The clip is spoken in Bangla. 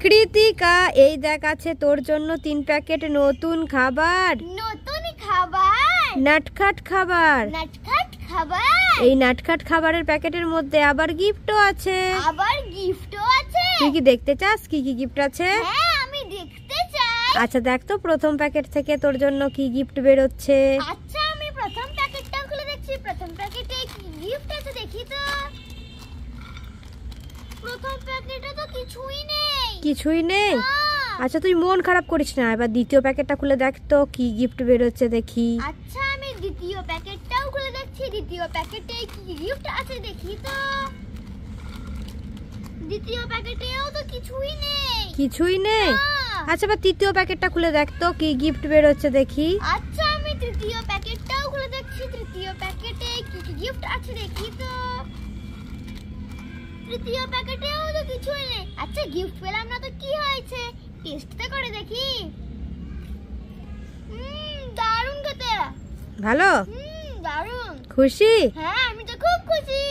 কৃতিকা, এই দেখ আছে তোর জন্য 3 প্যাকেট নতুন খাবার। নতুন খাবার? নাটখাট খাবার। নাটখাট খাবার? এই নাটখাট খাবারের প্যাকেটের মধ্যে আবার গিফটও আছে। আবার গিফটও আছে? তুই কি দেখতে চাস কি কি গিফট আছে? হ্যাঁ, আমি দেখতে চাই। আচ্ছা দেখ তো প্রথম প্যাকেট থেকে তোর জন্য কি গিফট বেরোচ্ছে। আচ্ছা, আমি প্রথম প্যাকেটটা খুলে দেখছি। প্রথম প্যাকেটে কি গিফট আছে দেখি তো। প্রথম প্যাকেটে তো কিছুই নেই। কিছুই নেই? না। আচ্ছা তুই মন খারাপ করিস না, এবার দ্বিতীয় প্যাকেটটা খুলে দেখ তো কি গিফট বেরোচ্ছে দেখি। আচ্ছা, আমি দ্বিতীয় প্যাকেটটাও খুলে দেখছি। দ্বিতীয় প্যাকেটে কি গিফট আছে দেখি তো। দ্বিতীয় প্যাকেটেও তো কিছুই নেই। কিছুই নেই? না। আচ্ছা এবার তৃতীয় প্যাকেটটা খুলে দেখ তো কি গিফট বেরোচ্ছে দেখি। আচ্ছা, আমি তৃতীয় প্যাকেটটাও খুলে দেখছি। তৃতীয় প্যাকেটে কি গিফট আছে দেখি তো। তৃতীয় প্যাকেটেও তো কিছুই নেই। আচ্ছা, গিফট পেলাম না তো কি হয়েছে, টেস্টটা করে দেখি। দারুণ খেতে। ভালো? দারুণ। খুশি? হ্যাঁ, আমি তো খুব খুশি।